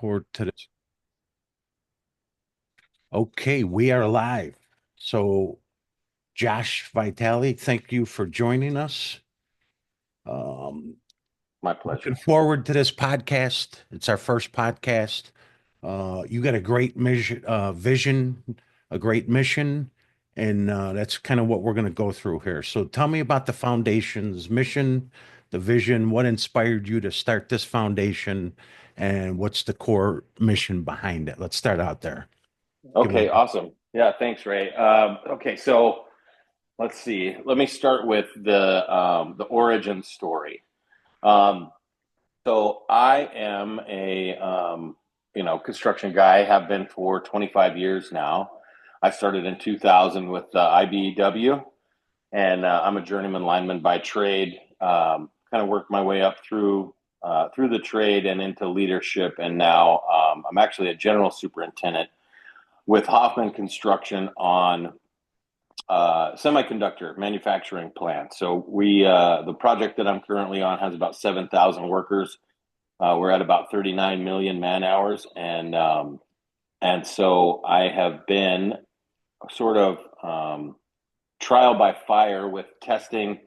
record to this. Okay, we are live. So, Josh Vitale, thank you for joining us. Um, My Looking pleasure. forward to this podcast. It's our first podcast. You got a great vision, a great mission, and that's kind of what we're going to go through here. So, tell me about the foundation's mission, the vision, what inspired you to start this foundation, and what's the core mission behind it. Let's start out there. Give Okay, them. awesome. Yeah, thanks, Ray. Okay, so let's see. Let me start with the origin story. Um, so I am a construction guy. Have been for 25 years now. I started in 2000 with IBEW, and I'm a journeyman lineman by trade. Kind of worked my way up through the trade and into leadership, and now I'm actually a general superintendent with Hoffman Construction on semiconductor manufacturing plant. So the project that I'm currently on has about 7,000 workers. We're at about 39 million man hours, and so I have been sort of trial by fire with testing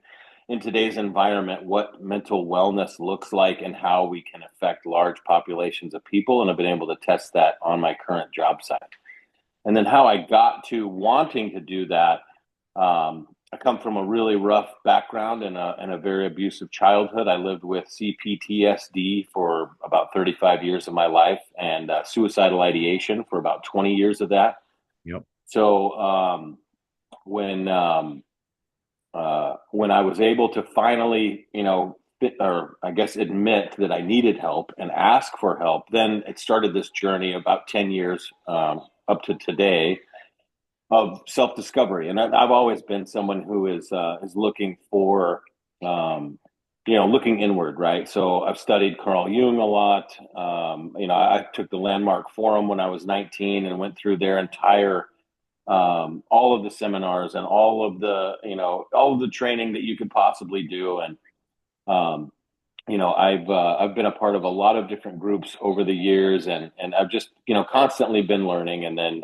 in today's environment what mental wellness looks like and how we can affect large populations of people, and I've been able to test that on my current job site. And then how I got to wanting to do that. I come from a really rough background and a very abusive childhood. I lived with CPTSD for about 35 years of my life, and suicidal ideation for about 20 years of that. Yep. So when when I was able to finally, or I guess admit that I needed help and ask for help, then it started this journey about 10 years up to today of self discovery. And I've always been someone who is looking for, looking inward, right? So I've studied Carl Jung a lot. I took the Landmark Forum when I was 19 and went through their entire all of the seminars and all of the training that you could possibly do. And um, I've been a part of a lot of different groups over the years, and I've just constantly been learning. And then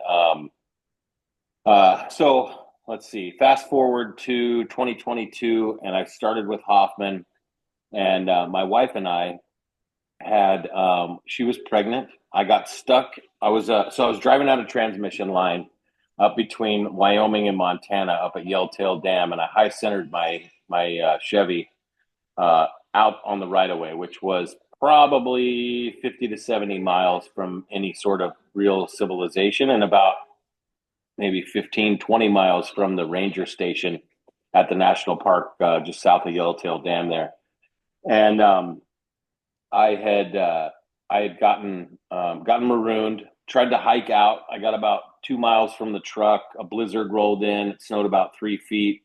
so let's see, fast forward to 2022, and I started with Hoffman, and my wife and I had she was pregnant. I got stuck. I was driving out a transmission line up between Wyoming and Montana up at Yellowtail Dam, and I high centered my Chevy out on the right of way, which was probably 50 to 70 miles from any sort of real civilization, and about maybe 15, 20 miles from the ranger station at the national park just south of Yellowtail Dam there. And I had gotten marooned. Tried to hike out. I got about 2 miles from the truck. A blizzard rolled in. It snowed about 3 feet.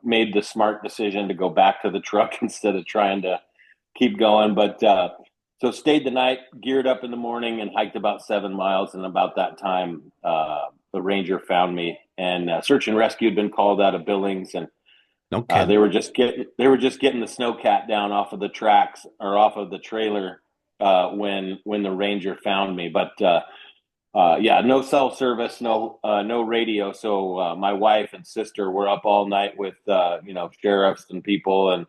Made the smart decision to go back to the truck instead of trying to keep going. But so stayed the night, geared up in the morning, and hiked about 7 miles. And about that time, the ranger found me. And search and rescue had been called out of Billings, and Okay. they were just getting the snowcat down off of the tracks or off of the trailer when the ranger found me. But yeah, no cell service, no radio. So my wife and sister were up all night with sheriffs and people, and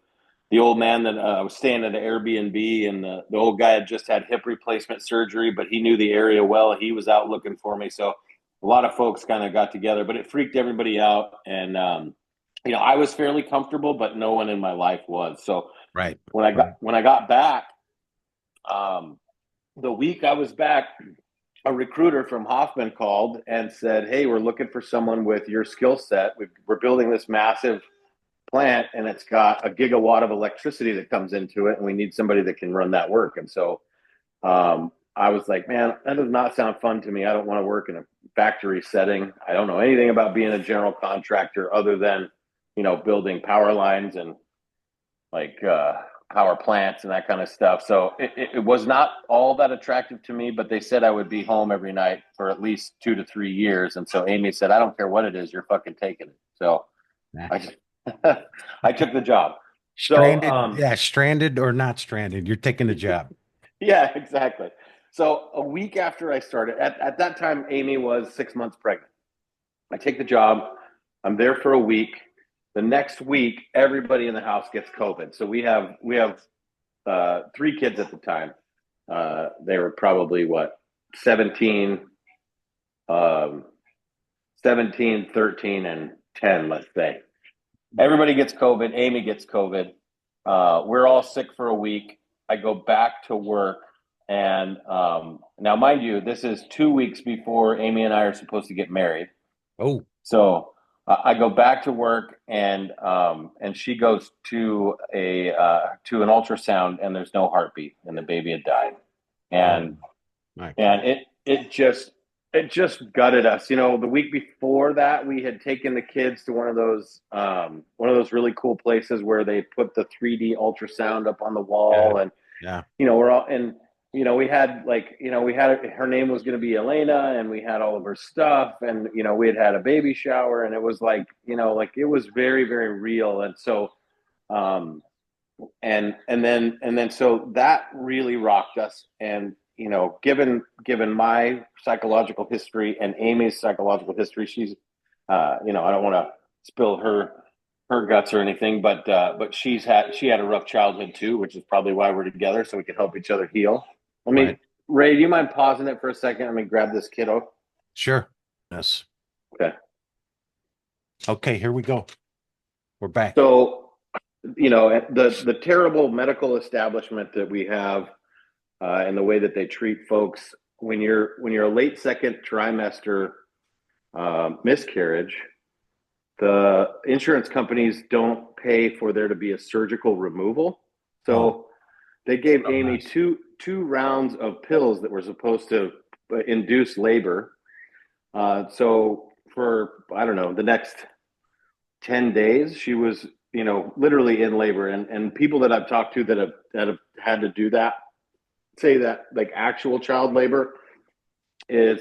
the old man that was staying at an Airbnb, and the old guy had just had hip replacement surgery, but he knew the area well. He was out looking for me, so a lot of folks kind of got together, but it freaked everybody out. And I was fairly comfortable, but no one in my life was. So Right. when I got Right. when I got back, um, the week I was back, a recruiter from Hoffman called and said, "Hey, we're looking for someone with your skill set. We're building this massive plant, and it's got a gigawatt of electricity that comes into it, and we need somebody that can run that work." And so I was like, "Man, that does not sound fun to me. I don't want to work in a factory setting. I don't know anything about being a general contractor other than building power lines and like power plants and that kind of stuff." So it was not all that attractive to me, but they said I would be home every night for at least 2 to 3 years. And so Amy said, "I don't care what it is, you're fucking taking it." So Nah. I I took the job. So Stranded, yeah, stranded or not stranded, you're taking the job. yeah, exactly. So a week after I started, at that time, Amy was 6 months pregnant. I take the job. I'm there for a week. The next week, everybody in the house gets COVID. So we have three kids at the time. They were probably what 17, um, 17, 13, and 10, let's say. Everybody gets COVID. Amy gets COVID. We're all sick for a week. I go back to work. And now, mind you, this is 2 weeks before Amy and I are supposed to get married. Oh, So I go back to work, and she goes to an ultrasound, and there's no heartbeat, and the baby had died. oh And my and God. it just gutted us. You know, the week before that, we had taken the kids to one of those really cool places where they put the 3D ultrasound up on the Yeah. wall, and Yeah. we're all and we had we had her name was going to be Elena, and we had all of her stuff, and we had a baby shower, and it was like it was very, very real. And so um and then so that really rocked us. And given my psychological history and Amy's psychological history, she's I don't want to spill her guts or anything, but she had a rough childhood too, which is probably why we're together, so we can help each other heal. Let me Right. Ray, do you mind pausing it for a second? Let me grab this kiddo. Sure. Yes. Okay. Okay, here we go. We're back. So the terrible medical establishment that we have, and the way that they treat folks when you're a late second trimester miscarriage, the insurance companies don't pay for there to be a surgical removal. Oh, So they gave so Amy nice. two rounds of pills that were supposed to induce labor. So for, I don't know, the next 10 days, she was, literally in labor. And people that I've talked to that have had to do that say that like actual child labor is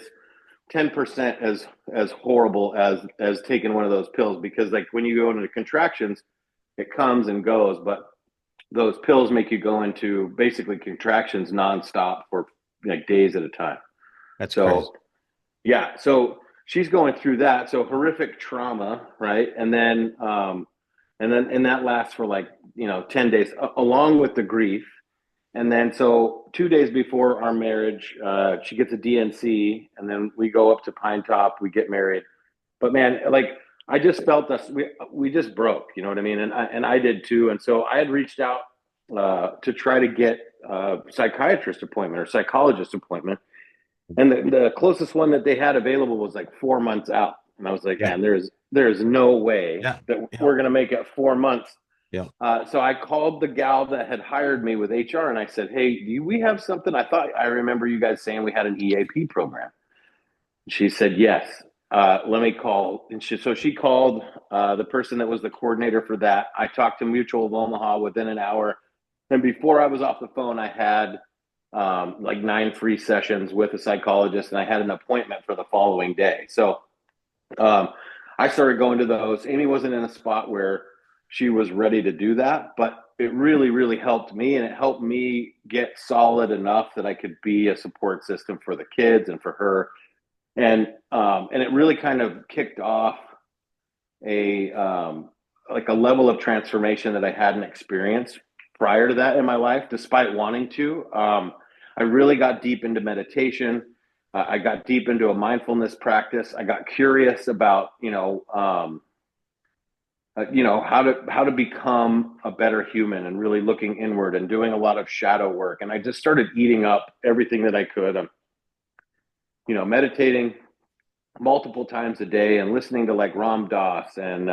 10% as horrible as taking one of those pills, because like when you go into contractions, it comes and goes, but those pills make you go into basically contractions nonstop for like days at a time. That's crazy. So yeah, so she's going through that. So horrific trauma, right? And then that lasts for like 10 days, along with the grief. And then so 2 days before our marriage, she gets a DNC, and then we go up to Pine Top, we get married. But man, like I just felt us we just broke, you know what I mean? And I did too. And so I had reached out to try to get a psychiatrist appointment or psychologist appointment. And the closest one that they had available was like 4 months out. And I was like, Yeah. man, there's no way Yeah. that Yeah. we're gonna make it 4 months. Yeah. So I called the gal that had hired me with HR, and I said, hey, do we have something? I remember you guys saying we had an EAP program. She said, yes. Let me call. And so she called the person that was the coordinator for that. I talked to Mutual of Omaha within an hour. And before I was off the phone, I had like 9 free sessions with a psychologist, and I had an appointment for the following day. So um, I started going to those. Amy wasn't in a spot where she was ready to do that, but it really, really helped me, and it helped me get solid enough that I could be a support system for the kids and for her. And it really kind of kicked off a like a level of transformation that I hadn't experienced prior to that in my life, despite wanting to. I really got deep into meditation. I got deep into a mindfulness practice. I got curious about how to become a better human, and really looking inward and doing a lot of shadow work. And I just started eating up everything that I could. Meditating multiple times a day, and listening to like Ram Dass and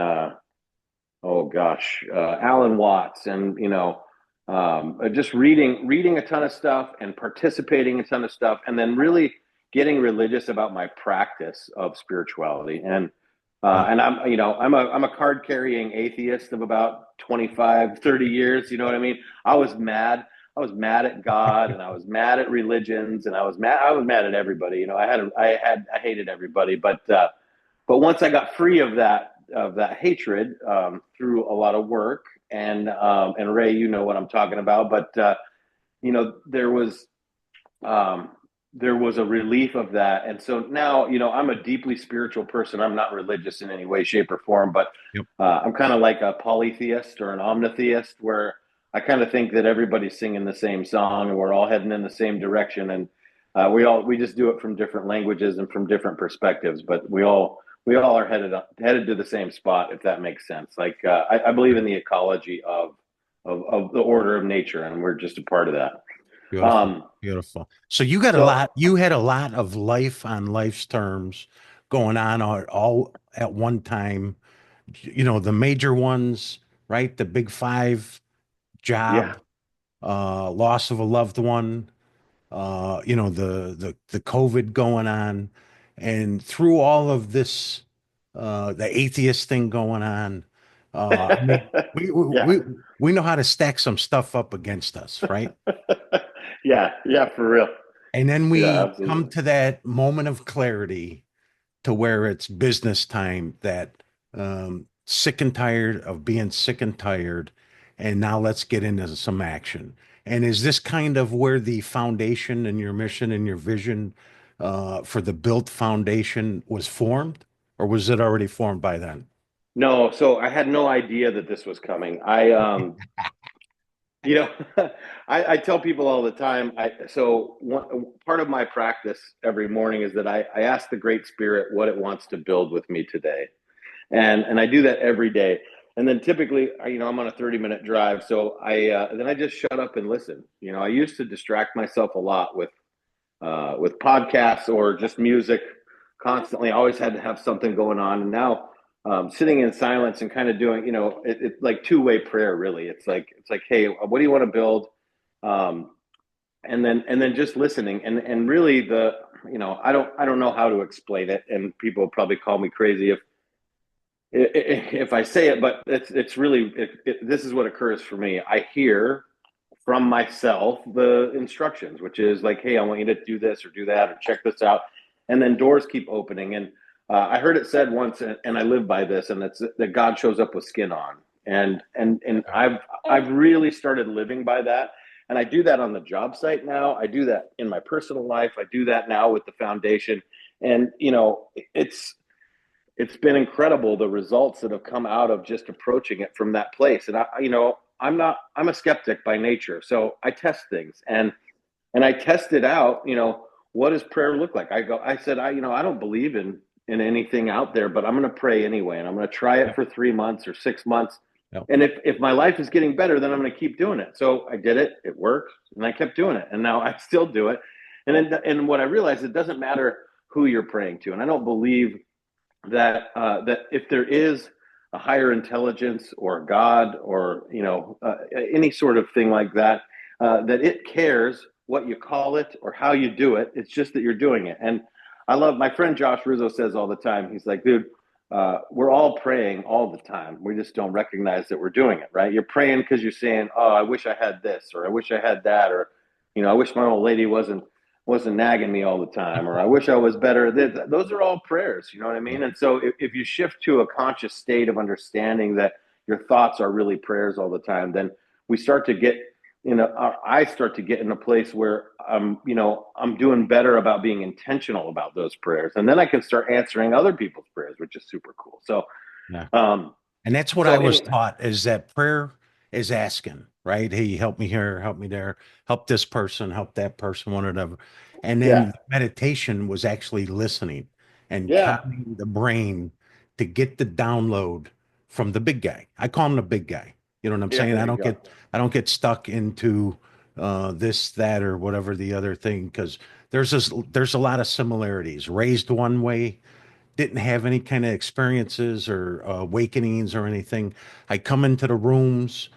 oh gosh, Alan Watts, and just reading a ton of stuff and participating in a ton of stuff, and then really getting religious about my practice of spirituality. Wow. And I'm a card carrying atheist of about 25, 30 years. You know what I mean? I was mad. I was mad at God, and I was mad at religions, and I was mad at everybody. I hated everybody. But once I got free of that hatred, through a lot of work, and Ray, you know what I'm talking about. But there was there was a relief of that. And so now, I'm a deeply spiritual person. I'm not religious in any way, shape, or form, but Yep. I'm kind of like a polytheist or an omnitheist, where I kind of think that everybody's singing the same song and we're all heading in the same direction. And we just do it from different languages and from different perspectives, but we all are headed to the same spot, if that makes sense. Like I believe in the ecology of the order of nature, and we're just a part of that. Beautiful. Um, Beautiful. So you got a so lot, you had a lot of life on life's terms going on all at one time. The major ones, right? The big five: yeah. job, loss of a loved one, the COVID going on. And through all of this, the atheist thing going on, I mean, we, Yeah. we, we know how to stack some stuff up against us, right? Yeah, yeah, for real. And then Yeah, we come absolutely. to that moment of clarity to where it's business time, that sick and tired of being sick and tired. And now let's get into some action. And is this kind of where the foundation and your mission and your vision for the built foundation was formed? Or was it already formed by then? No, so I had no idea that this was coming. You know, I tell people all the time. Part of my practice every morning is that I ask the Great Spirit what it wants to build with me today, and I do that every day. And then typically, I'm on a 30-minute drive, so I just shut up and listen. I used to distract myself a lot with podcasts or just music constantly. I always had to have something going on. And now sitting in silence and kind of doing, it's like two-way prayer, really. It's like, hey, what do you want to build? Um, and then just listening and really I don't know how to explain it, and people probably call me crazy if I say it, but it's really this is what occurs for me. I hear from myself the instructions, which is like, hey, I want you to do this or do that or check this out, and then doors keep opening. And I heard it said once, and I live by this, and it's that God shows up with skin on, and I've really started living by that. And I do that on the job site now. I do that in my personal life. I do that now with the foundation, and it's been incredible, the results that have come out of just approaching it from that place. And I'm a skeptic by nature, so I test things, and I tested out, what does prayer look like? I said, I don't believe in anything out there, but I'm going to pray anyway, and I'm going to try it Yep. for 3 months or 6 months. Yep. And if my life is getting better, then I'm going to keep doing it. So I did it. It worked, and I kept doing it, and now I still do it. And what I realized, it doesn't matter who you're praying to, and I don't believe that if there is a higher intelligence or God or any sort of thing like that, that it cares what you call it or how you do it. It's just that you're doing it. And I love, my friend Josh Rizzo says all the time. He's like, dude, we're all praying all the time. We just don't recognize that we're doing it, right? You're praying because you're saying, "Oh, I wish I had this," or "I wish I had that," or "I wish my old lady wasn't nagging me all the time," or "I wish I was better." Those are all prayers, you know what I mean? Yep. And so if you shift to a conscious state of understanding that your thoughts are really prayers all the time, then we start to get I start to get in a place where I'm doing better about being intentional about those prayers, and then I can start answering other people's prayers, which is super cool. So, Yeah. um, And that's what I so was any taught, is that prayer is asking, right? Hey, help me here, help me there, help this person, help that person, whatever. And yeah, then meditation was actually listening and yeah, calming the brain to get the download from the big guy. I call him the big guy. You know what I'm yeah. saying? There you go. I don't get stuck into this, that, or whatever the other thing, because there's a lot of similarities. Raised one way, didn't have any kind of experiences or awakenings or anything. I come into the rooms.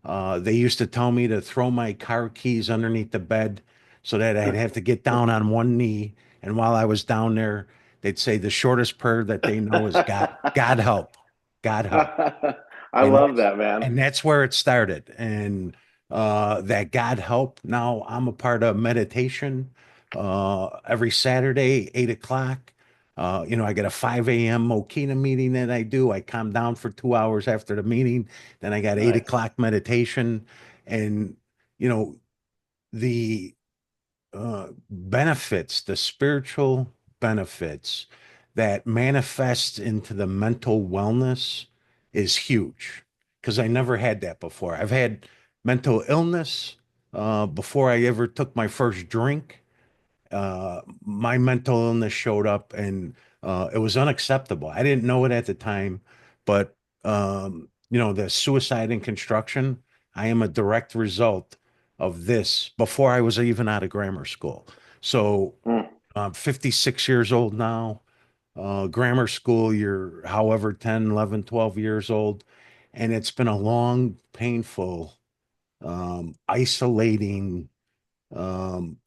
They used to tell me to throw my car keys underneath the bed so that I'd have to get down on one knee. And while I was down there, they'd say the shortest prayer that they know is God help, God help. I And love that, man. that's where it started. And that God help. Now I'm a part of meditation every Saturday, 8 o'clock. I get a 5 a.m. Mokina meeting that I do. I calm down for 2 hours after the meeting. Then I got eight Nice. o'clock meditation. And, you know, the benefits, the spiritual benefits that manifest into the mental wellness is huge because I never had that before. I've had mental illness before I ever took my first drink. My mental illness showed up and it was unacceptable. I didn't know it at the time, but the suicide in construction, I am a direct result of this before I was even out of grammar school. So Mm, I'm 56 years old now. Grammar school, you're however 10, 11, 12 years old. And it's been a long, painful, isolating, um,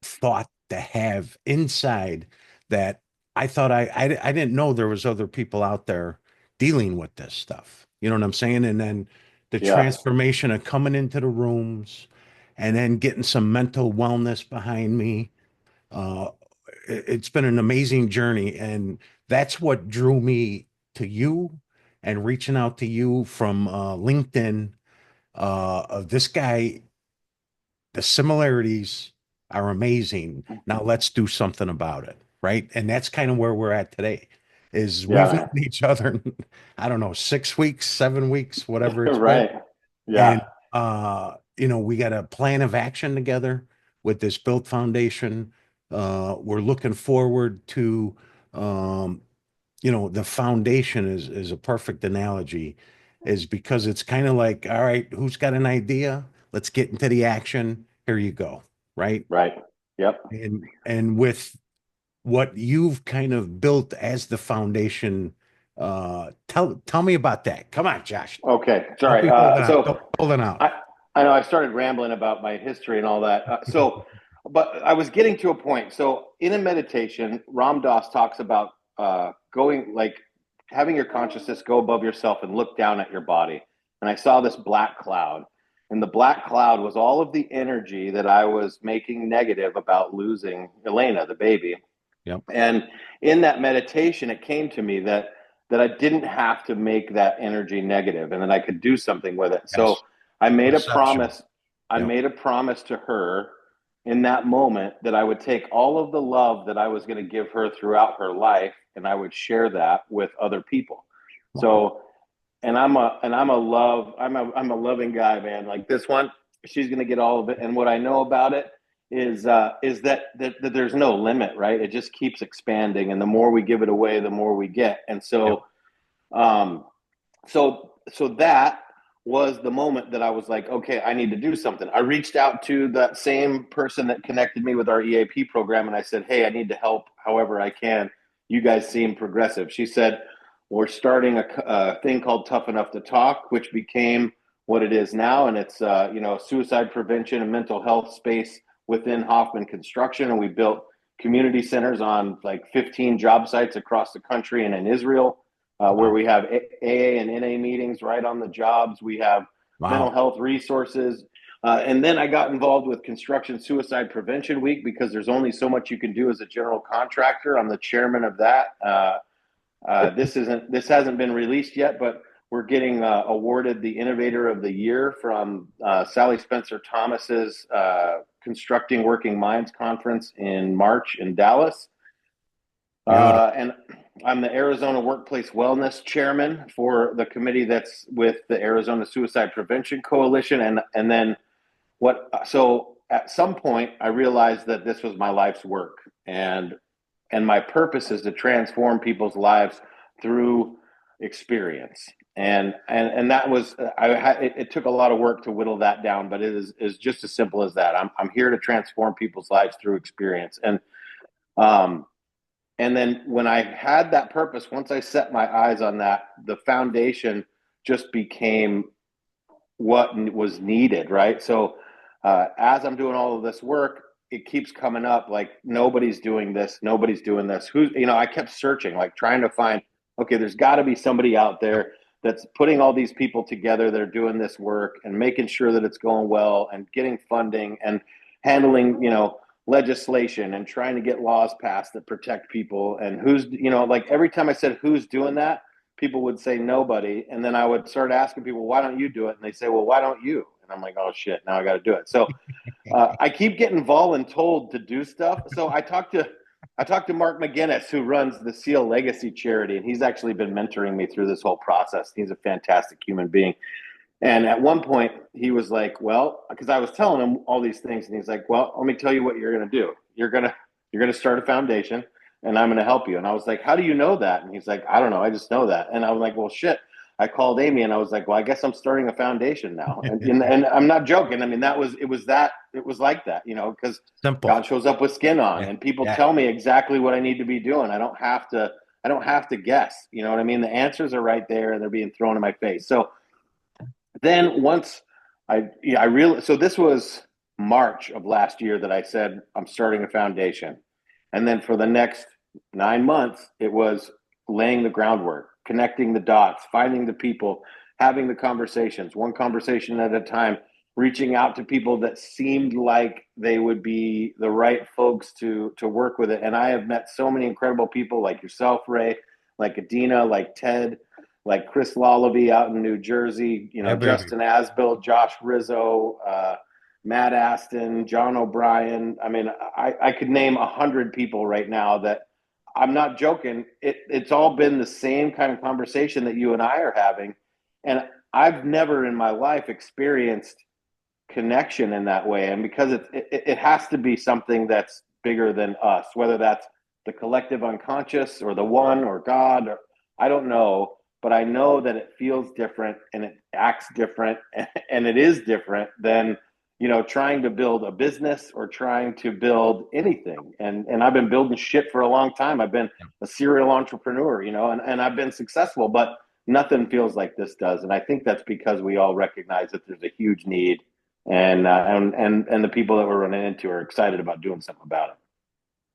thought to have inside that I thought I didn't know there was other people out there dealing with this stuff. You know what I'm saying? And then the yeah, transformation of coming into the rooms and then getting some mental wellness behind me. Uh, it's been an amazing journey, and that's what drew me to you and reaching out to you from LinkedIn. Of this guy, the similarities are amazing. Now let's do something about it, right? And that's kind of where we're at today. Is yeah, we've known man. each other, I don't know, 6 weeks, 7 weeks, whatever it's been. Right. Yeah. And we got a plan of action together with this built foundation. We're looking forward to um, the foundation is a perfect analogy, is because it's kind of like, all right, who's got an idea? Let's get into the action. Here you go, right? Right. Yep. And with what you've kind of built as the foundation, tell me about that. Come on, Josh. Okay. Don't Sorry. be holding out. Don't So be holding out. I I know I started rambling about my history and all that. But I was getting to a point. So in a meditation, Ram Dass talks about going like having your consciousness go above yourself and look down at your body. And I saw this black cloud, and the black cloud was all of the energy that I was making negative about losing Elena, the baby. Yep. And in that meditation, it came to me that I didn't have to make that energy negative and that I could do something with it. So Yes. I made a Perception. promise. I Yep. made a promise to her in that moment that I would take all of the love that I was going to give her throughout her life and I would share that with other people. Wow. So and I'm a loving guy, man. Like this one, she's gonna get all of it. And what I know about it is that there's no limit, right? It just keeps expanding, and the more we give it away, the more we get. And Yep. um, so that was the moment that I was like, okay, I need to do something. I reached out to that same person that connected me with our EAP program, and I said, hey, I need to help however I can. You guys seem progressive. She said, we're starting a thing called Tough Enough to Talk, which became what it is now, and it's suicide prevention and mental health space within Hoffman Construction, and we built community centers on like 15 job sites across the country and in Israel, where Wow. we have AA and NA meetings right on the jobs. We have mental Wow. health resources. And then I got involved with Construction Suicide Prevention Week because there's only so much you can do as a general contractor. I'm the chairman of that. This hasn't been released yet, but we're getting awarded the Innovator of the Year from Sally Spencer Thomas's Constructing Working Minds conference in March in Dallas. Beautiful. And I'm the Arizona Workplace Wellness Chairman for the committee that's with the Arizona Suicide Prevention Coalition. And then so at some point I realized that this was my life's work. And my purpose is to transform people's lives through experience. And that was it took a lot of work to whittle that down, but it is just as simple as that. I'm here to transform people's lives through experience. Um, and then when I had that purpose, once I set my eyes on that, the foundation just became what was needed, right? So as I'm doing all of this work, it keeps coming up like nobody's doing this, nobody's doing this. I kept searching, like trying to find, okay, there's got to be somebody out Yep. there that's putting all these people together that are doing this work and making sure that it's going well and getting funding and handling, legislation and trying to get laws passed that protect people. And like every time I said, who's doing that? People would say nobody. And then I would start asking people, why don't you do it? And they say, well, why don't you? And I'm like, oh shit, now I got to do it. So I keep getting voluntold to do stuff. So I talked to Mark McGinnis, who runs the Seal Legacy charity, and he's actually been mentoring me through this whole process. He's a fantastic human being. And at one point, he was like, "Well," because I was telling him all these things, and he's like, "Well, let me tell you what you're going to do. You're gonna start a foundation, and I'm going to help you." And I was like, "How do you know that?" And he's like, "I don't know. I just know that." And I was like, "Well, shit." I called Amy, and I was like, "Well, I guess I'm starting a foundation now." And I'm not joking. I mean, it was like that, because Simple. God shows up with skin on, Yeah. and people Yeah. tell me exactly what I need to be doing. I don't have to guess. You know what I mean? The answers are right there, and they're being thrown in my face. So then once I realized, so this was March of last year that I said I'm starting a foundation. And then for the next 9 months, it was laying the groundwork, connecting the dots, finding the people, having the conversations, one conversation at a time, reaching out to people that seemed like they would be the right folks to work with it. And I have met so many incredible people like yourself, Ray, like Adina, like Ted, like Chris Lullaby out in New Jersey, Yeah, baby. Justin Asbill, Josh Rizzo, Matt Aston, John O'Brien. I mean, I could name 100 people right now that I'm not joking. It's all been the same kind of conversation that you and I are having. And I've never in my life experienced connection in that way. And because it has to be something that's bigger than us, whether that's the collective unconscious or the one or God, or I don't know, but I know that it feels different and it acts different and it is different than trying to build a business or trying to build anything. And I've been building shit for a long time. I've been a serial entrepreneur, and I've been successful, but nothing feels like this does. And I think that's because we all recognize that there's a huge need, and the people that we're running into are excited about doing something about it.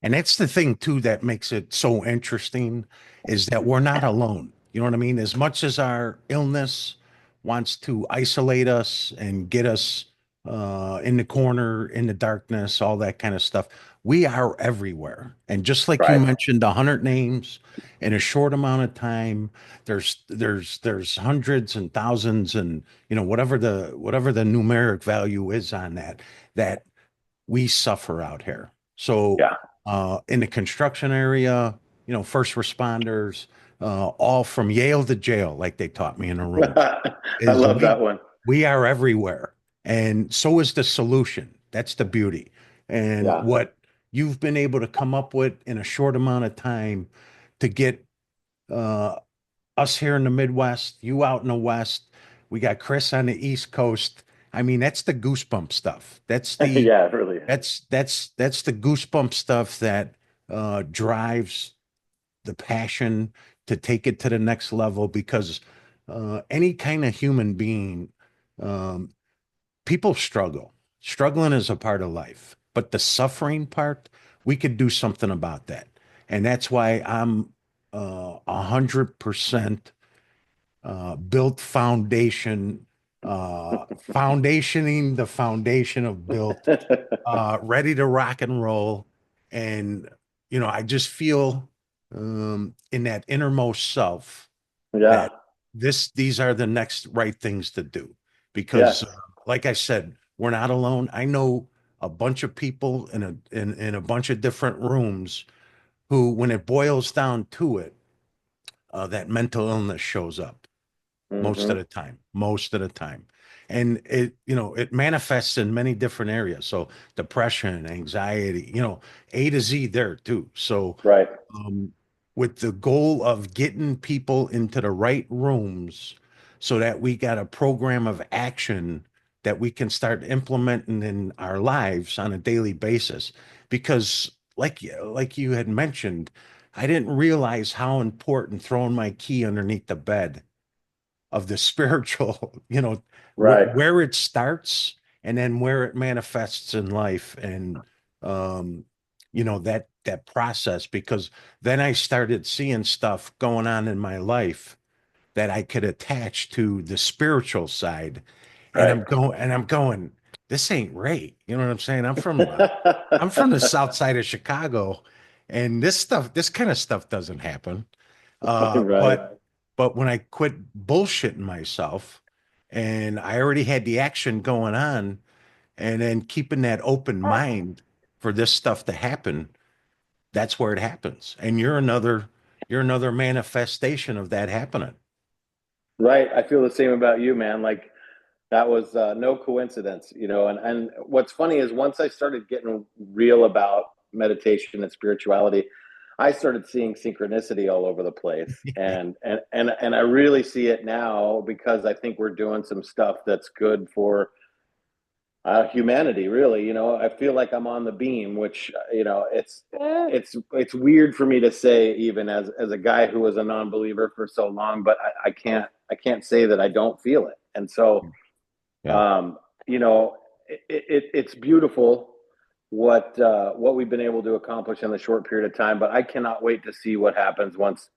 And that's the thing too that makes it so interesting is that we're not alone. You know what I mean? As much as our illness wants to isolate us and get us in the corner, in the darkness, all that kind of stuff, we are everywhere. And just like you Right. mentioned, 100 names in a short amount of time, there's hundreds and thousands and whatever the numeric value is on that we suffer out here. So, Yeah. in the construction area, first responders, all from Yale to jail, like they taught me in the rooms, I is love we that one. we are everywhere, and so is the solution. That's the beauty, and Yeah. what you've been able to come up with in a short amount of time to get uh, us here in the Midwest, you out in the West. We got Chris on the East Coast. I mean, that's the goosebump stuff. Yeah, it really is. That's the goosebump stuff that drives the passion to take it to the next level because any kind of human being, um, people struggle. Struggling is a part of life, but the suffering part, we could do something about that. And that's why I'm 100% built foundation, foundationing the foundation of built, ready to rock and roll. And, I just feel in that innermost self Yeah. that these are the next right things to do. Because, Yes. like I said, we're not alone. I know a bunch of people in a bunch of different rooms who, when it boils down to it, that mental illness shows up most of Hmm. the time, most of the time. And it manifests in many different areas. So depression, anxiety, A to Z there too. So Right. um, with the goal of getting people into the right rooms so that we got a program of action that we can start implementing in our lives on a daily basis. Because like you had mentioned, I didn't realize how important throwing my key underneath the bed of the spiritual, Right. where it starts and then where it manifests in life and um that process because then I started seeing stuff going on in my life that I could attach to the spiritual side and Right. I'm going this ain't right. You know what I'm saying? I'm from the south side of Chicago and this kind of stuff doesn't happen. Uh, Right. but but when I quit bullshitting myself and I already had the action going on, and then keeping that open mind for this stuff to happen, that's where it happens. And you're another manifestation of that happening. Right. I feel the same about you, man. Like that was no coincidence, and what's funny is once I started getting real about meditation and spirituality, I started seeing synchronicity all over the place. And I really see it now because I think we're doing some stuff that's good for humanity, really. I feel like I'm on the beam, which it's weird for me to say, even as a guy who was a non-believer for so long, but I can't say that I don't feel it. And so Yeah. um, you know, it's beautiful what we've been able to accomplish in the short period of time. But I cannot wait to see what happens once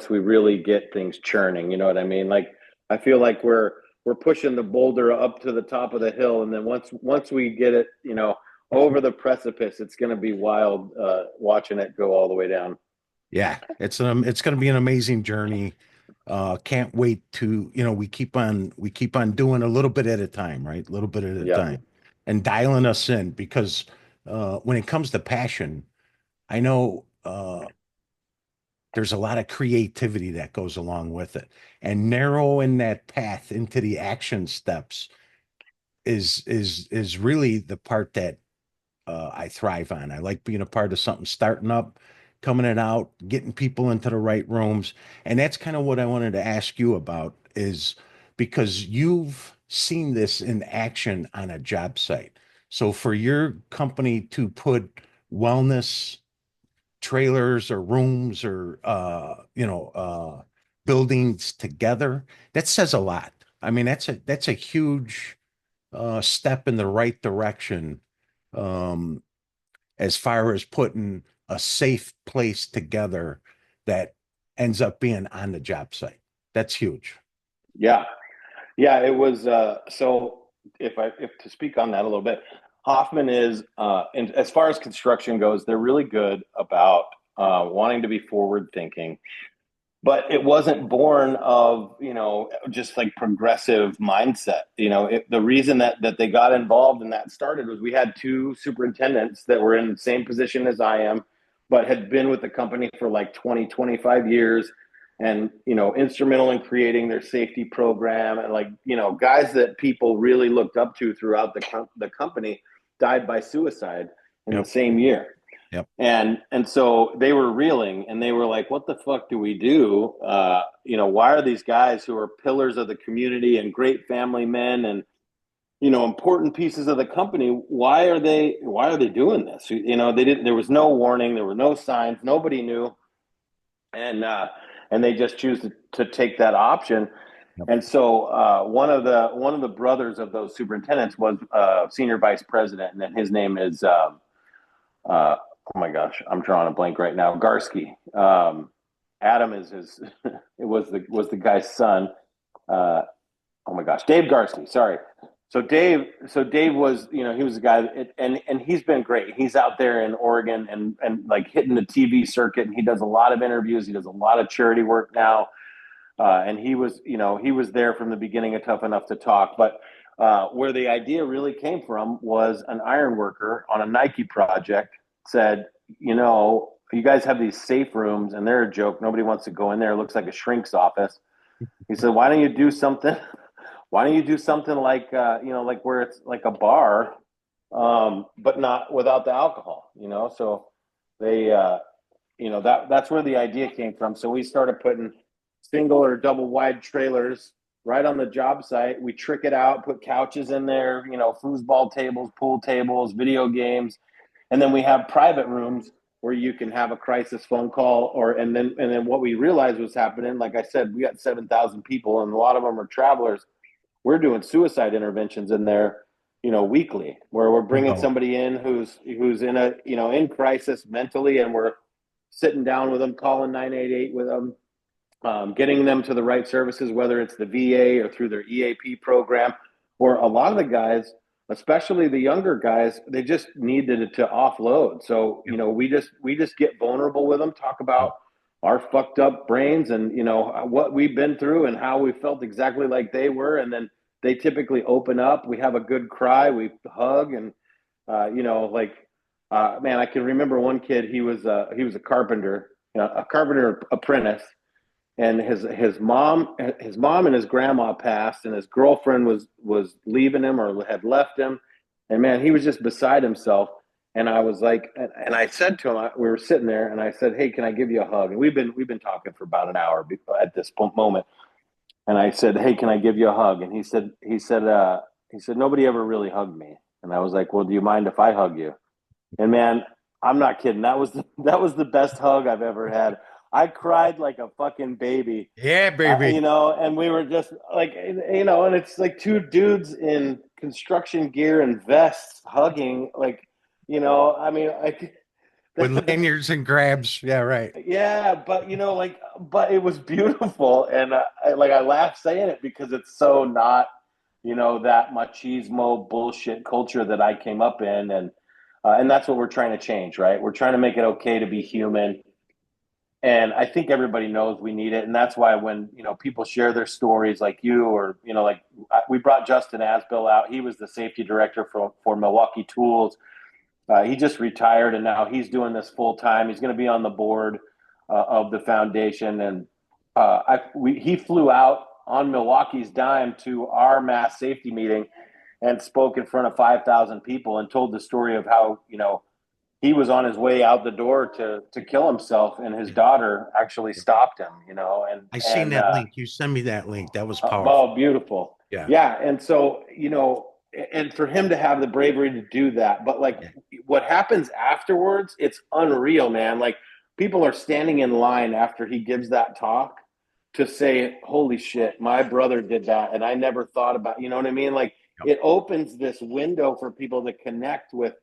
we really get things churning. You know what I mean? Like I feel like we're pushing the boulder up to the top of the hill, and then once we get it, over the precipice, it's going to be wild watching it go all the way down. Yeah, it's going to be an amazing journey. Can't wait to, we keep on doing a little bit at a time, right? A little bit at a Yep. time and dialing us in because when it comes to passion, I know there's a lot of creativity that goes along with it. And narrowing that path into the action steps is really the part that I thrive on. I like being a part of something starting up, coming it out, getting people into the right rooms. And that's kind of what I wanted to ask you about is because you've seen this in action on a job site. So for your company to put wellness trailers or rooms or buildings together, that says a lot. I mean, that's a huge step in the right direction. Um, as far as putting a safe place together that ends up being on the job site. That's huge. Yeah. Yeah, it was so if to speak on that a little bit, Hoffman is and as far as construction goes, they're really good about wanting to be forward thinking, but it wasn't born of, just like progressive mindset. The reason that they got involved and that started was we had two superintendents that were in the same position as I am, but had been with the company for like 20, 25 years, and instrumental in creating their safety program, and like guys that people really looked up to throughout the company died by suicide in the Yep. same year. Yep. And so they were reeling, and they were like, what the fuck do we do? Why are these guys who are pillars of the community and great family men and important pieces of the company, why are they doing this? They didn't, there was no warning, there were no signs, nobody knew. And they just choose to take that option. Yep. And so one of the brothers of those superintendents was senior vice president, and then his name is uh, oh my gosh, I'm drawing a blank right now. Garsky. Adam is his. It was the guy's son. Uh, oh my gosh, Dave Garsky. Sorry. So Dave was, he was a guy, and he's been great. He's out there in Oregon and like hitting the TV circuit, and he does a lot of interviews. He does a lot of charity work now, and he was there from the beginning of Tough Enough to Talk. But where the idea really came from was an iron worker on a Nike project said, you guys have these safe rooms, and they're a joke. Nobody wants to go in there. It looks like a shrink's office. He said, why don't you do something? Why don't you do something like, like where it's like a bar, but not without the alcohol, So they, that's where the idea came from. So we started putting single or double wide trailers right on the job site. We trick it out, put couches in there, foosball tables, pool tables, video games, and then we have private rooms where you can have a crisis phone call. And then what we realized was happening, like I said, we got 7,000 people, and a lot of them are travelers. We're doing suicide interventions in there, weekly, where we're bringing No. somebody in who's in a, in crisis mentally, and we're sitting down with them, calling 988 with them, getting them to the right services, whether it's the VA or through their EAP program. Or a lot of the guys, especially the younger guys, they just needed to offload. So Yep. we just get vulnerable with them, talk about Yep. our fucked up brains and what we've been through and how we felt exactly like they were, and then they typically open up. We have a good cry. We hug, and man, I can remember one kid. He was a carpenter, a carpenter apprentice, and his mom and his grandma passed, and his girlfriend was leaving him or had left him, and man, he was just beside himself. And I was like, and I said to him, we were sitting there, and I said, "Hey, can I give you a hug?" And we've been talking for about an hour at this moment, and I said, "Hey, can I give you a hug?" And he said, "Nobody ever really hugged me." And I was like, "Well, do you mind if I hug you?" And man, I'm not kidding. That was the best hug I've ever had. I cried like a fucking baby, Yeah, baby. and we were just like, and it's like two dudes in construction gear and vests hugging, like, I mean, With lanyards and grabs. Yeah, right. yeah, but but it was beautiful, and I laugh saying it because it's so not, that machismo bullshit culture that I came up in, and that's what we're trying to change, right? We're trying to make it okay to be human, and I think everybody knows we need it, and that's why when people share their stories like you, or like we brought Justin Asbill out. He was the safety director for Milwaukee Tools. He just retired, and now he's doing this full time. He's going to be on the board of the foundation, and he flew out on Milwaukee's dime to our mass safety meeting and spoke in front of 5,000 people and told the story of how he was on his way out the door to kill himself, and his Yeah. daughter actually stopped him. And I seen that link. You send me that link. That was powerful. oh, beautiful. Yeah. Yeah. And so, and for him to have the bravery to do that, but like Yeah. what happens afterwards, it's unreal, man. Like people are standing in line after he gives that talk to say, holy shit, my brother did that. And I never thought about, you know what I mean? Like Yep. it opens this window for people to connect with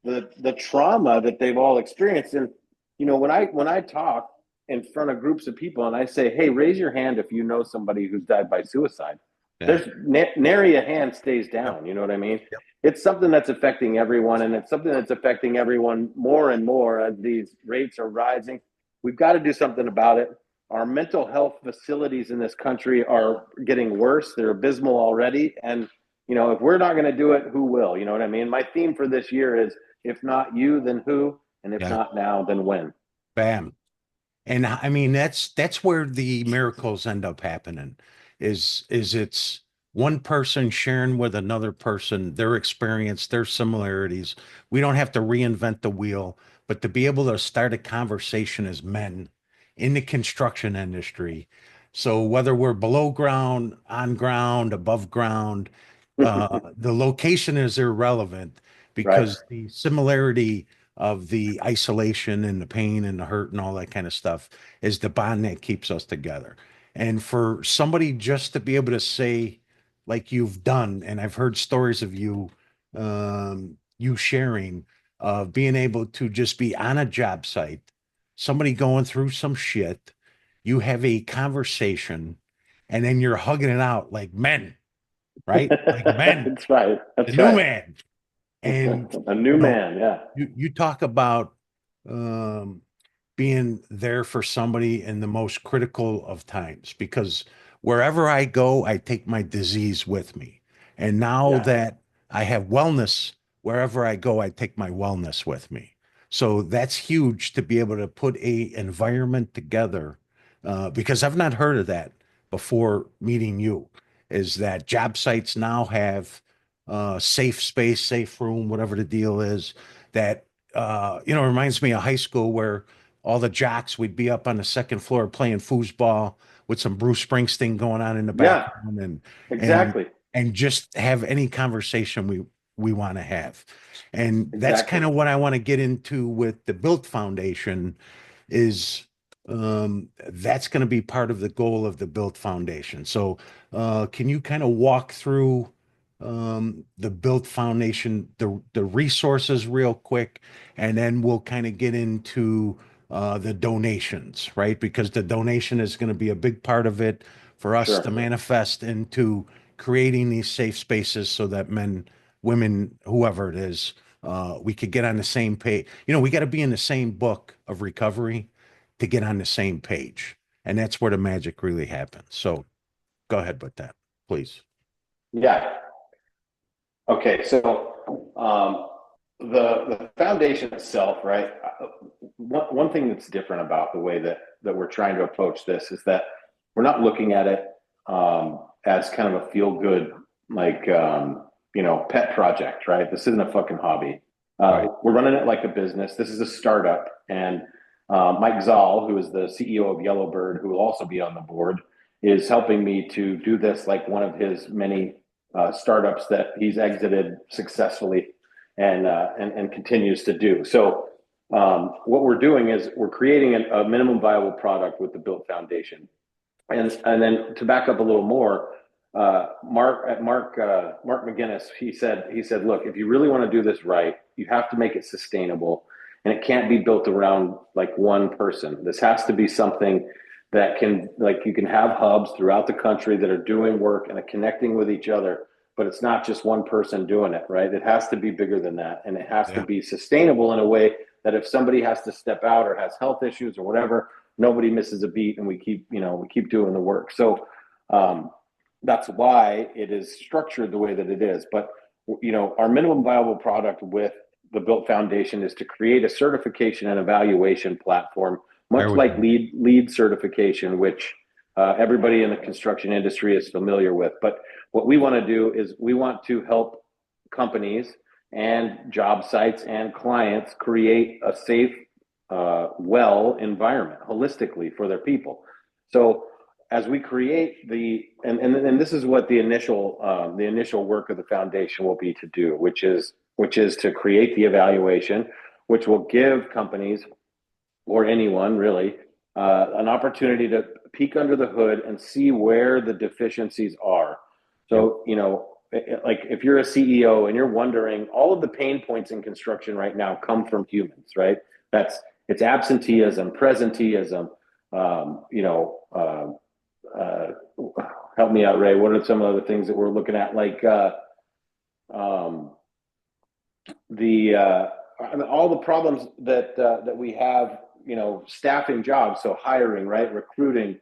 the trauma that they've all experienced. And, when I talk in front of groups of people and I say, hey, raise your hand if you know somebody who's died by suicide. Yeah. There's nary a hand stays Yep. down. You know what I mean? Yep. It's something that's affecting everyone, and it's something that's affecting everyone more and more as these rates are rising. We've got to do something about it. Our mental health facilities in this country are getting worse. They're abysmal already. And, if we're not going to do it, who will? You know what I mean? My theme for this year is if not you, then who? And if Yeah. not now, then when? Bam. And I mean, that's where the miracles end up happening is it's one person sharing with another person their experience, their similarities. We don't have to reinvent the wheel, but to be able to start a conversation as men in the construction industry. So whether we're below ground, on ground, above ground, the location is irrelevant Right. because the similarity of the isolation and the pain and the hurt and all that kind of stuff is the bond that keeps us together. And for somebody just to be able to say, like you've done, and I've heard stories of you, you sharing, of being able to just be on a job site, somebody going through some shit, you have a conversation, and then you're hugging it out like men, right? Like men, That's right. the That's new right. man. And A new man. Yeah. you talk about um, being there for somebody in the most critical of times because wherever I go, I take my disease with me. And now Yeah. that I have wellness, wherever I go, I take my wellness with me. So that's huge to be able to put a environment together because I've not heard of that before meeting you. Is that job sites now have safe space, safe room, whatever the deal is. That reminds me of high school where all the jocks we'd be up on the second floor playing foosball with some Bruce Springsteen going on in the Yeah. background and Exactly. and just have any conversation we want to have. And that's kind Exactly. of what I want to get into with the Built Foundation is that's going to be part of the goal of the Built Foundation. So can you kind of walk through the Built Foundation, the resources real quick, and then we'll kind of get into the donations, right? Because the donation is going to be a big part of it for us to Sure. manifest into creating these safe spaces so that men, women, whoever it is, we could get on the same page. We got to be in the same book of recovery to get on the same page. And that's where the magic really happens. So go ahead with that, please. Yeah. Okay. So the foundation itself, right? One thing that's different about the way that we're trying to approach this is that we're not looking at it as kind of a feel good, like pet project, right? This isn't a fucking hobby. Right. We're running it like a business. This is a startup, and Mike Zoll, who is the CEO of Yellowbird, who will also be on the board, is helping me to do this like one of his many startups that he's exited successfully and continues to do. So what we're doing is we're creating a minimum viable product with the Built Foundation, and then to back up a little more, Mark McGinnis, he said, look, if you really want to do this right, you have to make it sustainable, and it can't be built around like one person. This has to be something that can, like, you can have hubs throughout the country that are doing work and are connecting with each other, but it's not just one person doing it, right? It has to be bigger than that, and it has to Yeah. be sustainable in a way that if somebody has to step out or has health issues or whatever, nobody misses a beat, and we keep doing the work. So um, that's why it is structured the way that it is. But our minimum viable product with the Built Foundation is to create a certification and evaluation platform, There much we like go. lead certification, which everybody in the construction industry is familiar with. But what we want to do is we want to help companies and job sites and clients create a safe, well environment holistically for their people. So as we create and this is what the initial work of the foundation will be to do, which is to create the evaluation, which will give companies or anyone really an opportunity to peek under the hood and see where the deficiencies are. Yep. So, like if you're a CEO and you're wondering, all of the pain points in construction right now come from humans, right? That's it's absenteeism, presenteeism, um, you know, uh, uh, help me out, Ray. What are some other things that we're looking at? Like um, the all the problems that we have, staffing jobs, so hiring, right, recruiting,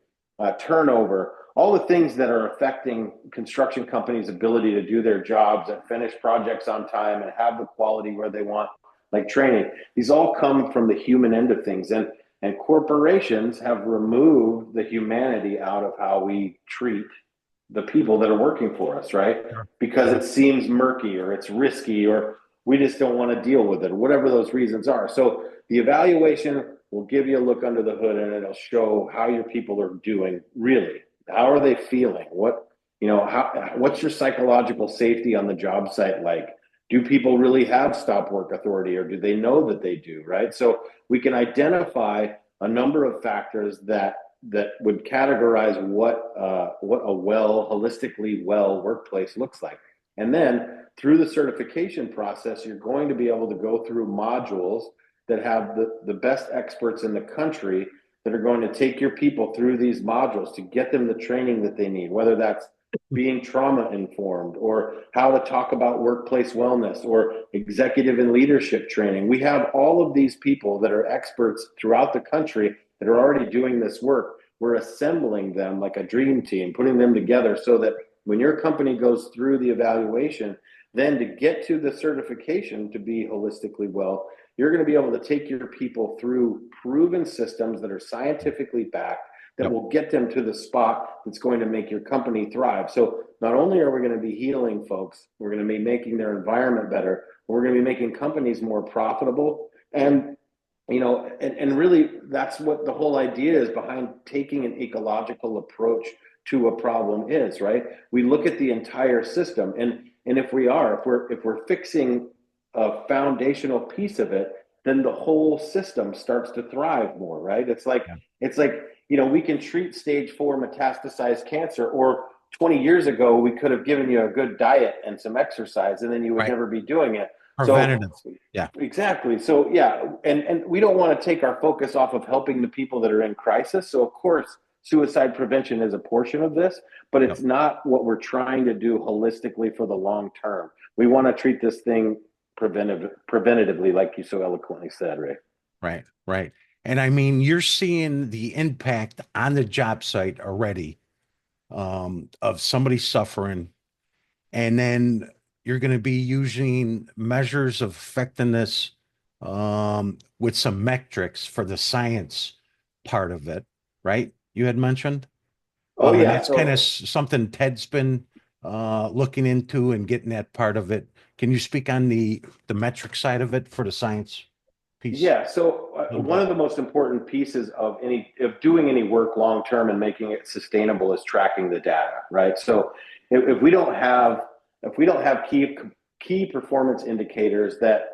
turnover, all the things that are affecting construction companies' ability to do their jobs and finish projects on time and have the quality where they want, like training. These all come from the human end of things, and corporations have removed the humanity out of how we treat the people that are working for us, right? Sure. Because Sure. it seems murky or it's risky or we just don't want to deal with it, or whatever those reasons are. So the evaluation will give you a look under the hood, and it'll show how your people are doing really. How are they feeling? What's your psychological safety on the job site like? Do people really have stop work authority, or do they know that they do, right? So we can identify a number of factors that would categorize what a holistically well workplace looks like. And then through the certification process, you're going to be able to go through modules that have the best experts in the country that are going to take your people through these modules to get them the training that they need, whether that's being trauma informed or how to talk about workplace wellness or executive and leadership training. We have all of these people that are experts throughout the country that are already doing this work. We're assembling them like a dream team, putting them together so that when your company goes through the evaluation, then to get to the certification to be holistically well, you're going to be able to take your people through proven systems that are scientifically backed that Yep. will get them to the spot that's going to make your company thrive. So not only are we going to be healing folks, we're going to be making their environment better, we're going to be making companies more profitable. And really that's what the whole idea is behind taking an ecological approach to a problem is, right? We look at the entire system, and if we're fixing a foundational piece of it, then the whole system starts to thrive more, right? Yeah. It's like, we can treat stage 4 metastasized cancer, or 20 years ago we could have given you a good diet and some exercise and then you would Right. never be doing it. So Preventative. Yeah. exactly. So yeah, and we don't want to take our focus off of helping the people that are in crisis. So of course, suicide prevention is a portion of this, but Yep. it's not what we're trying to do holistically for the long term. We want to treat this thing preventatively, like you so eloquently said, Ray. Right. Right. And I mean, you're seeing the impact on the job site already, of somebody suffering. And then you're going to be using measures of effectiveness with some metrics for the science part of it, right? You had mentioned. Oh And yeah. that's kind of So something Ted's been looking into and getting that part of it. Can you speak on the metric side of it for the science piece yeah. So a little one bit? of the most important pieces of doing any work long term and making it sustainable is tracking the data, right? So if we don't have key performance indicators that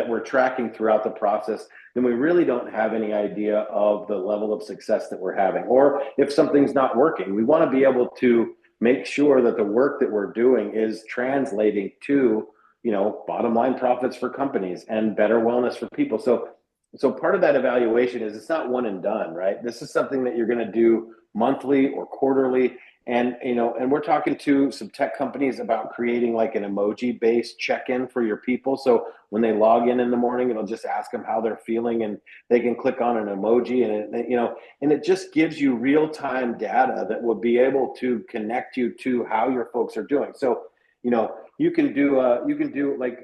we're tracking throughout the process, then we really don't have any idea of the level of success that we're having. Or if something's not working, we want to be able to make sure that the work that we're doing is translating to, bottom line profits for companies and better wellness for people. So part of that evaluation is it's not one and done, right? This is something that you're going to do monthly or quarterly. And we're talking to some tech companies about creating like an emoji based check-in for your people. So when they log in the morning, it'll just ask them how they're feeling, and they can click on an emoji, and it just gives you real-time data that will be able to connect you to how your folks are doing. So, you can do like,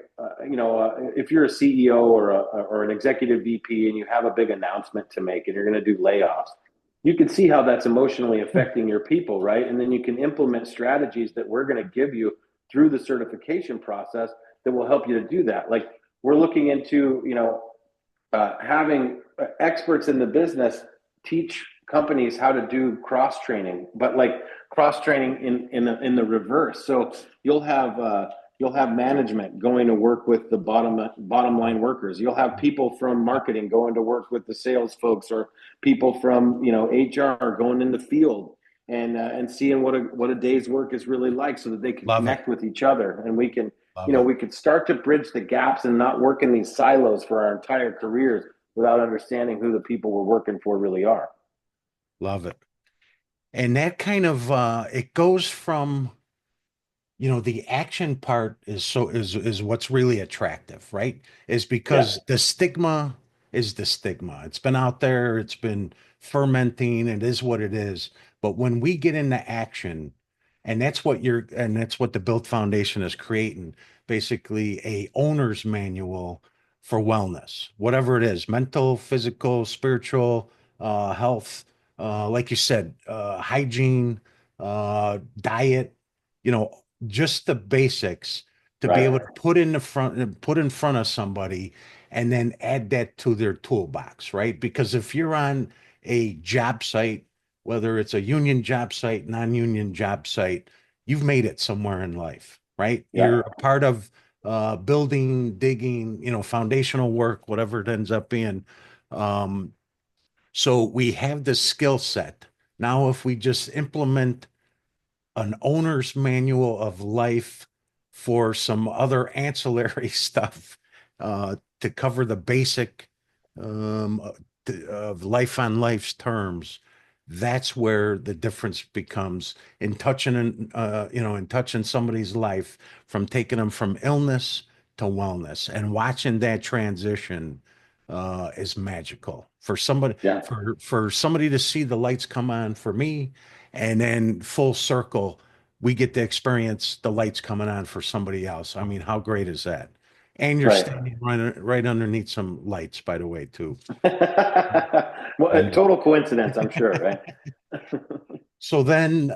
if you're a CEO or an executive VP and you have a big announcement to make and you're going to do layoffs, you can see how that's emotionally affecting your people, right? And then you can implement strategies that we're going to give you through the certification process that will help you to do that. Like, we're looking into, having experts in the business teach companies how to do cross training, but like cross training in the reverse. So you'll have management going to work with the bottom line workers. You'll have people from marketing going to work with the sales folks, or people from HR going in the field and seeing what a day's work is really like, so that they can Love it. connect with each other, and we can Love it. we could start to bridge the gaps and not work in these silos for our entire careers without understanding who the people we're working for really are. Love it. And that kind of it goes from the action part is what's really attractive, right? Is Yeah, because the stigma is the stigma. It's been out there, it's been fermenting, it is what it is. But when we get into action, and that's what the Built Foundation is creating, basically a owner's manual for wellness, whatever it is, mental, physical, spiritual, health, like you said, hygiene, diet, you know, just the basics to be able right. to put in front of somebody and then add that to their toolbox, right? Because if you're on a job site, whether it's a union job site, non-union job site, you've made it somewhere in life, right? Yeah, You're a part of building, digging, foundational work, whatever it ends up being. Um, so we have the skill set. Now, if we just implement an owner's manual of life for some other ancillary stuff to cover the basic um, of life on life's terms. That's where the difference becomes in touching somebody's life, from taking them from illness to wellness, and watching that transition is magical for somebody, yeah, for somebody to see the lights come on for me, and then full circle, we get to experience the lights coming on for somebody else. I mean, how great is that? And you're right. standing right underneath some lights, by the way, too. Well, I a know. total coincidence, I'm sure, right? So then,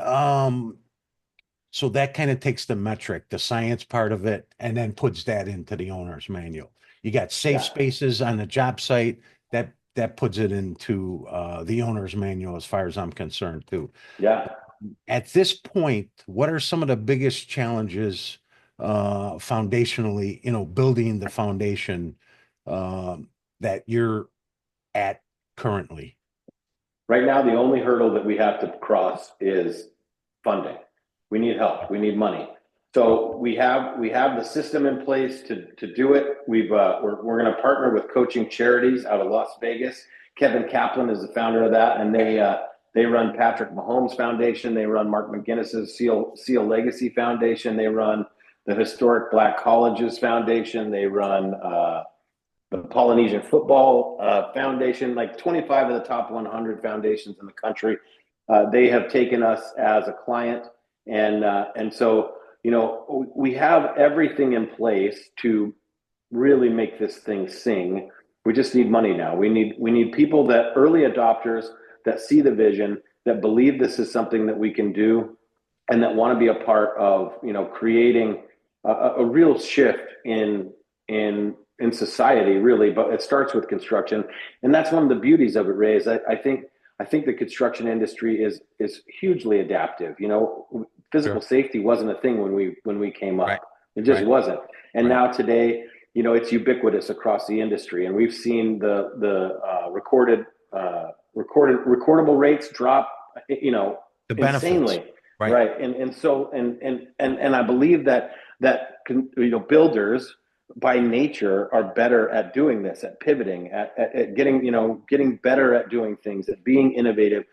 so that kind of takes the metric, the science part of it, and then puts that into the owner's manual. You got safe Yeah, spaces on the job site. That puts it into the owner's manual, as far as I'm concerned, too. yeah. At this point, what are some of the biggest challenges foundationally, building the foundation that you're at currently? Right now, the only hurdle that we have to cross is funding. We need help. We need money. So we have the system in place to do it. We're going to partner with coaching charities out of Las Vegas. Kevin Kaplan is the founder of that, and they run Patrick Mahomes Foundation. They run Mark McGinnis's Seal Legacy Foundation. They run the Historic Black Colleges Foundation. They run the Polynesian Football Foundation, like 25 of the top 100 foundations in the country. They have taken us as a client, and so we have everything in place to really make this thing sing. We just need money now. We need people, that early adopters that see the vision, that believe this is something that we can do, and that want to be a part of creating a real shift in society, really. But it starts with construction, and that's one of the beauties of it, Ray. Is I think the construction industry is hugely adaptive. Physical Sure. safety wasn't a thing when we came Right. up. It just Right. wasn't. And Right. now today, it's ubiquitous across the industry, and we've seen the recordable rates drop, The benefits. insanely, Right. right? And I believe that builders by nature are better at doing this, at pivoting, at getting better at doing things, at being innovative.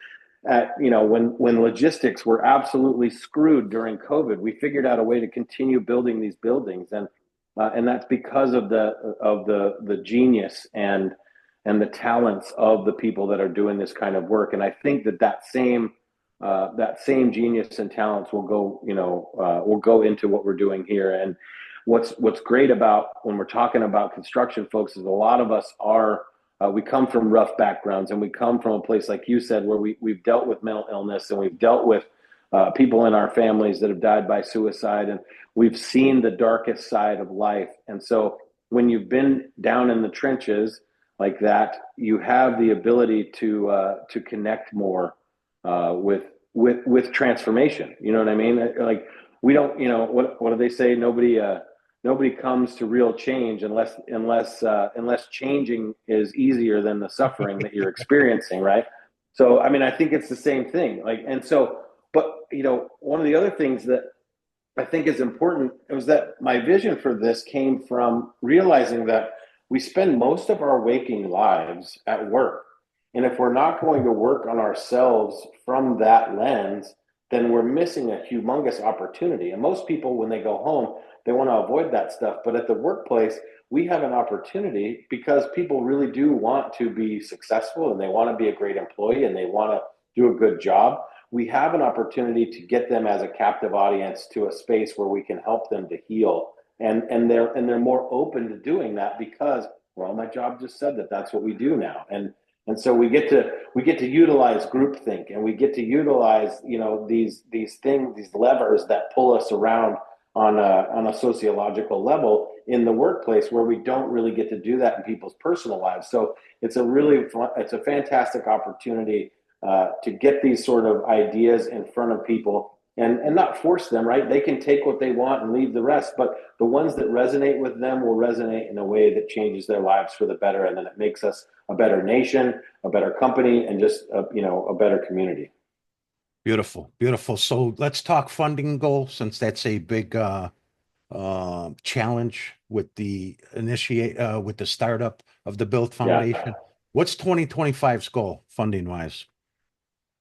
When logistics were absolutely screwed during COVID, we figured out a way to continue building these buildings, and that's because of the genius and the talents of the people that are doing this kind of work. And I think that same genius and talents will go into what we're doing here. And what's great about when we're talking about construction, folks, is a lot of us are we come from rough backgrounds, and we come from a place, like you said, where we've dealt with mental illness, and we've dealt with people in our families that have died by suicide, and we've seen the darkest side of life. And so when you've been down in the trenches like that, you have the ability to connect more with transformation. You know what I mean? Like, we don't, what do they say? Nobody comes to real change unless changing is easier than the suffering that you're experiencing, right? So, I mean, I think it's the same thing. Like, and so, but one of the other things that I think is important was that my vision for this came from realizing that we spend most of our waking lives at work. And if we're not going to work on ourselves from that lens, then we're missing a humongous opportunity. And most people, when they go home, they want to avoid that stuff. But at the workplace, we have an opportunity, because people really do want to be successful, and they want to be a great employee, and they want to do a good job. We have an opportunity to get them as a captive audience to a space where we can help them to heal. And they're more open to doing that, because, well, my job just said that's what we do now. And so we get to utilize groupthink, and we get to utilize these things, these levers that pull us around on a sociological level in the workplace, where we don't really get to do that in people's personal lives. So it's a fantastic opportunity to get these sort of ideas in front of people, and not force them, right? They can take what they want and leave the rest, but the ones that resonate with them will resonate in a way that changes their lives for the better, and then it makes us a better nation, a better company, and just a better community. Beautiful. Beautiful. So let's talk funding goal, since that's a big challenge with with the startup of the Build Yeah. Foundation. What's 2025's goal funding wise?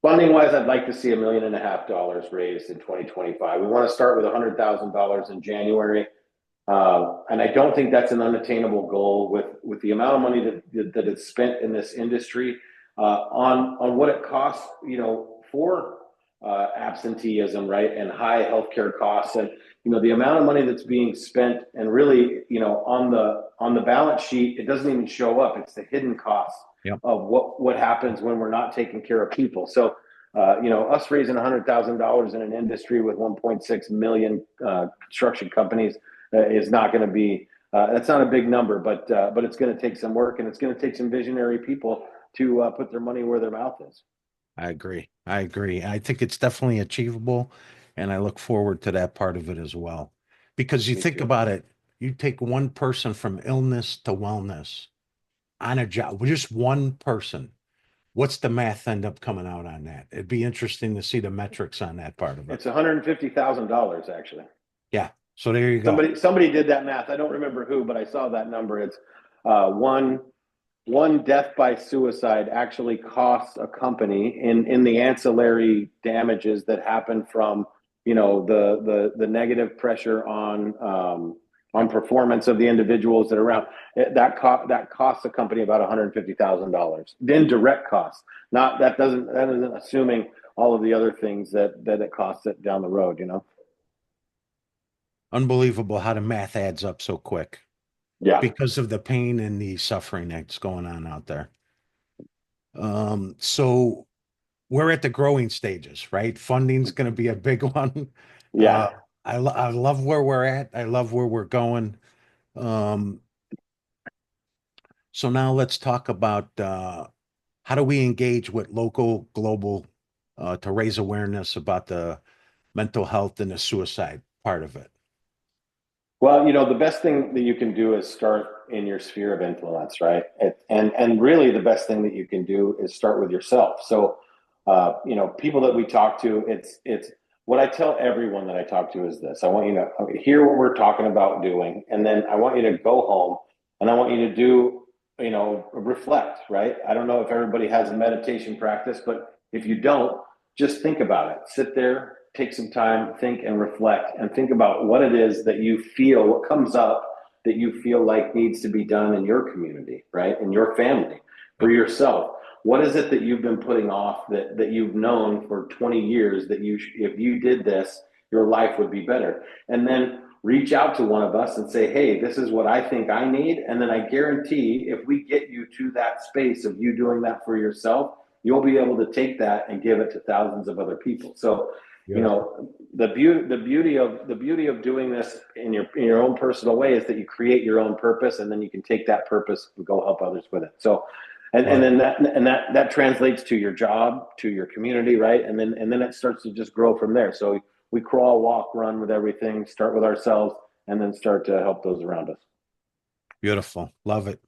Funding wise, I'd like to see $1.5 million raised in 2025. We want to start with $100,000 in January. And I don't think that's an unattainable goal with the amount of money that is spent in this industry, on what it costs, for absenteeism, right, and high healthcare costs, and the amount of money that's being spent, and really, on the balance sheet, it doesn't even show up. It's the hidden costs Yep. of what happens when we're not taking care of people. So, us raising $100,000 in an industry with 1.6 million construction companies is not going to be. That's not a big number, but it's going to take some work, and it's going to take some visionary people to put their money where their mouth is. I agree. I agree. I think it's definitely achievable, and I look forward to that part of it as well. Because you Me think too. about it, you take one person from illness to wellness on a job, just one person. What's the math end up coming out on that? It'd be interesting to see the metrics on that part of it. It's $150,000, actually. Yeah. So there you go. Somebody did that math. I don't remember who, but I saw that number. It's one death by suicide actually costs a company in the ancillary damages that happen from the negative pressure on performance of the individuals that are around. That costs a company about $150,000. Then direct costs. Not that isn't assuming all of the other things that it costs it down the road. Unbelievable how the math adds up so quick Yeah. because of the pain and the suffering that's going on out there. So we're at the growing stages, right? Funding's going to be a big one. Uh, Yeah. I love where we're at. I love where we're going. Um, so now let's talk about how do we engage with local, global, to raise awareness about the mental health and the suicide part of it. Well, the best thing that you can do is start in your sphere of influence, right? And really, the best thing that you can do is start with yourself. So, people that we talk to, it's what I tell everyone that I talk to is this: I want you to hear what we're talking about doing, and then I want you to go home and I want you to do, reflect, right? I don't know if everybody has a meditation practice, but if you don't, just think about it. Sit there, take some time, think and reflect, and think about what it is that you feel, what comes up that you feel like needs to be done in your community, right? In your family, for Yep. yourself. What is it that you've been putting off that you've known for 20 years that if you did this, your life would be better? And then reach out to one of us and say, hey, this is what I think I need. And then I guarantee if we get you to that space of you doing that for yourself, you'll be able to take that and give it to thousands of other people. So, Beautiful. the beauty of doing this in your own personal way is that you create your own purpose, and then you can take that purpose and go help others with it. So, and Love it. then that translates to your job, to your community, right? And then it starts to just grow from there. So we crawl, walk, run with everything. Start with ourselves, and then start to help those around us. Beautiful. Love it.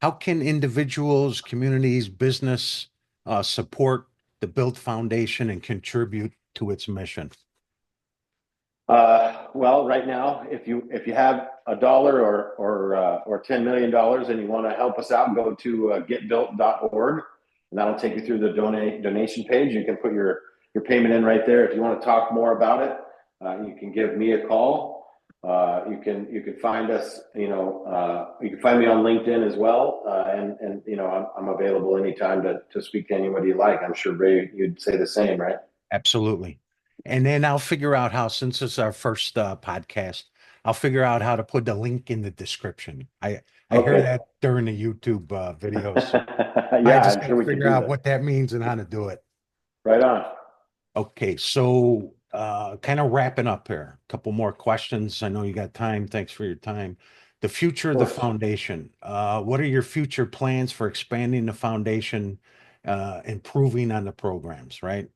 How can individuals, communities, business support the Build Foundation and contribute to its mission? Well, right now, if you have a dollar or $10 million and you want to help us out, go to getbuilt.org, and that'll take you through the donation page. You can put your payment in right there. If you want to talk more about it, you can give me a call. You can find us. You can find me on LinkedIn as well. And I'm available anytime to speak to anybody you like. I'm sure Ray, you'd say the same, right? Absolutely. And then I'll figure out how, since it's our first podcast, I'll figure out how to put the link in the description. I hear Okay. that during the YouTube videos, so I Yeah, just I'm got sure to we could figure do out that. what that means and how to do it. Right on. Okay, so kind of wrapping up here. A couple more questions. I know you got time. Thanks for your time. The future Of of the course. foundation. What are your future plans for expanding the foundation, improving on the programs, right?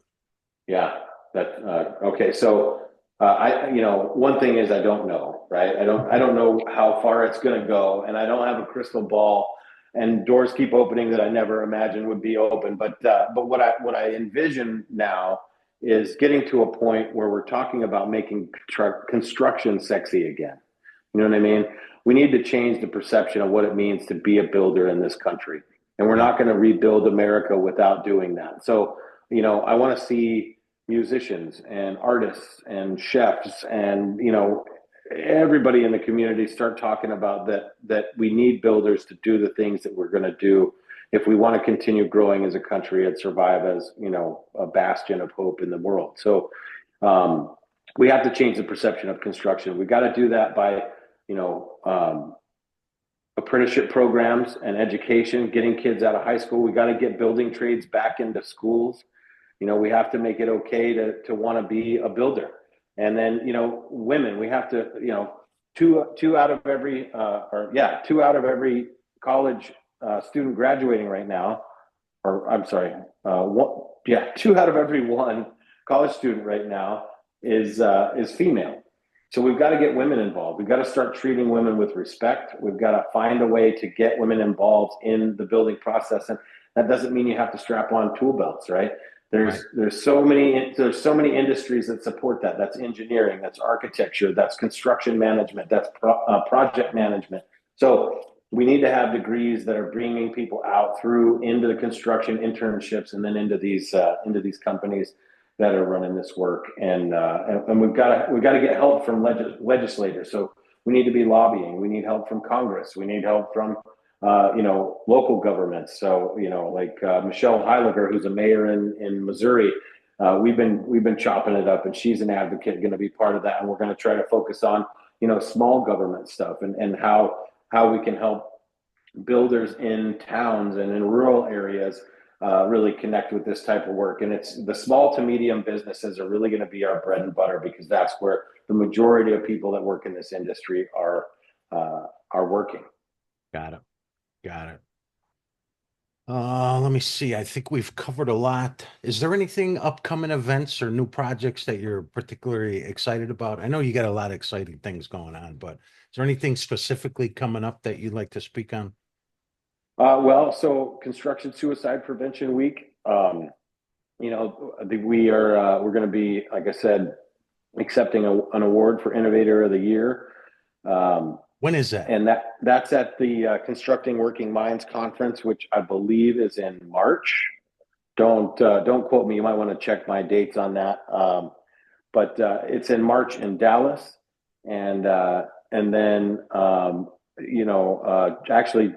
Yeah. Okay. So, one thing is I don't know, right? I don't know how far it's going to go, and I don't have a crystal ball. And doors keep opening that I never imagined would be open. But what I envision now is getting to a point where we're talking about making construction sexy again. You know what I mean? We need to change the perception of what it means to be a builder in this country. And we're Yeah, not going to rebuild America without doing that. So, I want to see musicians and artists and chefs and, everybody in the community start talking about that we need builders to do the things that we're going to do if we want to continue growing as a country and survive as, a bastion of hope in the world. So, um, we have to change the perception of construction. We got to do that by you know, apprenticeship programs and education, getting kids out of high school. We got to get building trades back into schools. We have to make it okay to want to be a builder. And then, women, we have to, two out of every, two out of every college student graduating right now, or I'm sorry, two out of every one college student right now is female. So we've got to get women involved. We've got to start treating women with respect. We've got to find a way to get women involved in the building process, and that doesn't mean you have to strap on tool belts, right? right. There's so many industries that support that. That's engineering, that's architecture, that's construction management, that's project management. So we need to have degrees that are bringing people out through into the construction internships and then into these companies that are running this work. And we've got to get help from legislators. So we need to be lobbying. We need help from Congress. We need help from local governments. So like Michelle Heiliger, who's a mayor in Missouri. We've been chopping it up, and she's an advocate, going to be part of that. And we're going to try to focus on small government stuff, and how we can help builders in towns and in rural areas really connect with this type of work. And it's the small to medium businesses are really going to be our bread and butter, because that's where the majority of people that work in this industry are working. Got it. Got it. Let me see. I think we've covered a lot. Is there anything upcoming events or new projects that you're particularly excited about? I know you got a lot of exciting things going on, but is there anything specifically coming up that you'd like to speak on? So Construction Suicide Prevention Week. We're going to be, like I said, accepting an award for Innovator of the Year. When is that? And that's at the Constructing Working Minds conference, which I believe is in March. Don't quote me. You might want to check my dates on that. But it's in March in Dallas, and then actually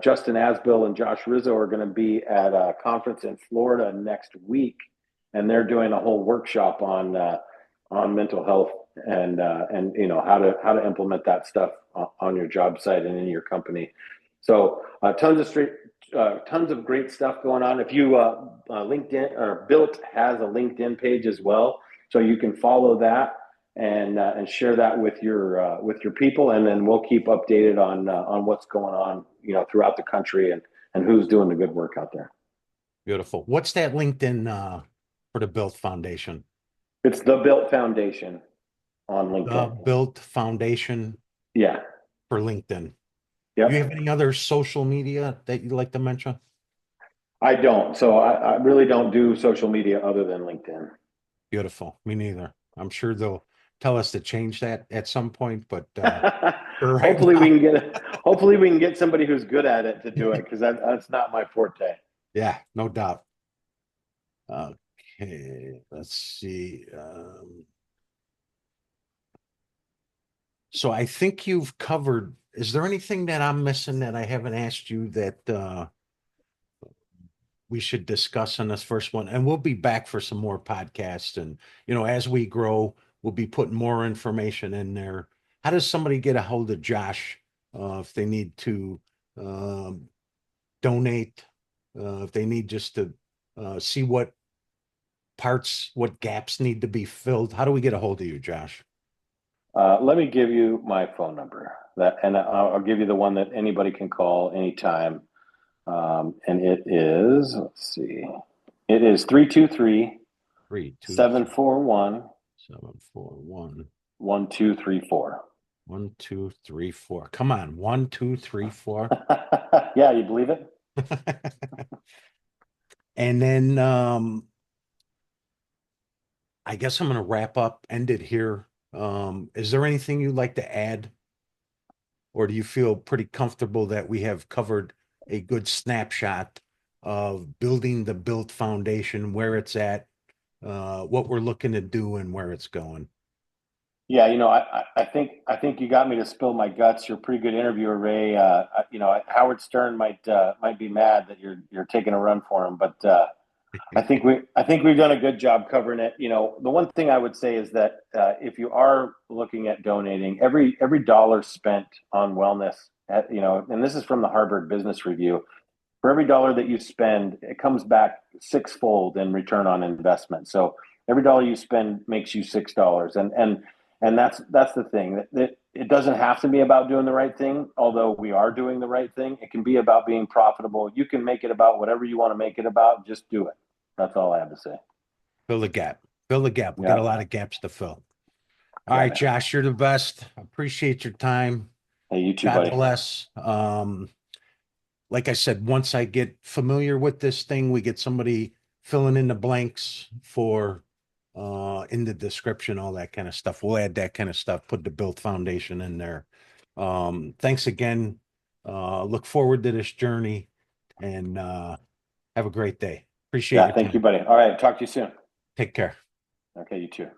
Justin Asbill and Josh Rizzo are going to be at a conference in Florida next week, and they're doing a whole workshop on mental health and how to implement that stuff on your job site and in your company. So tons of great stuff going on. If you LinkedIn or Built has a LinkedIn page as well, so you can follow that and share that with your people, and then we'll keep updated on what's going on throughout the country and who's doing the good work out there. Beautiful. What's that LinkedIn for the Built Foundation? It's the Built Foundation on The LinkedIn. Built Foundation Yeah. for LinkedIn. Yep. Do you have any other social media that you'd like to mention? I don't. So I really don't do social media other than LinkedIn. Beautiful. Me neither. I'm sure they'll tell us to change that at some point, but for right Hopefully we now, can get somebody who's good at it to do it, because that's not my forte. yeah, no doubt. Okay, let's see. So I think you've covered. Is there anything that I'm missing that I haven't asked you that we should discuss on this first one? And we'll be back for some more podcasts. And, as we grow, we'll be putting more information in there. How does somebody get a hold of Josh if they need to um, donate, if they need just to see what gaps need to be filled? How do we get a hold of you, Josh? Let me give you my phone number, and I'll give you the one that anybody can call anytime. And it is, let's see, it is 323 Three, two, 741 741 1234. 1234. Come on, 1234. Yeah, you believe it? And then I guess I'm gonna end it here. Is there anything you'd like to add? Or do you feel pretty comfortable that we have covered a good snapshot of building the Built Foundation, where it's at, what we're looking to do and where it's going? Yeah, I think you got me to spill my guts. You're a pretty good interviewer, Ray. Howard Stern might be mad that you're taking a run for him, but I think we've done a good job covering it. The one thing I would say is that if you are looking at donating, every dollar spent on wellness, and this is from the Harvard Business Review, for every dollar that you spend, it comes back sixfold in return on investment. So every dollar you spend makes you $6, and that's the thing. That it doesn't have to be about doing the right thing, although we are doing the right thing. It can be about being profitable. You can make it about whatever you want to make it about. Just do it. That's all I have to say. Fill the gap. Fill the gap. We got Yeah. a lot of gaps to fill. All Yeah, right, man. Josh, you're the best. Appreciate your time. Hey, you too, God buddy. bless. Like I said, once I get familiar with this thing, we get somebody filling in the blanks for in the description, all that kind of stuff. We'll add that kind of stuff, put the Built Foundation in there. Thanks again. Look forward to this journey and have a great day. Appreciate Yeah, your thank you, time. buddy. All right, talk to you soon. Take care. Okay, you too.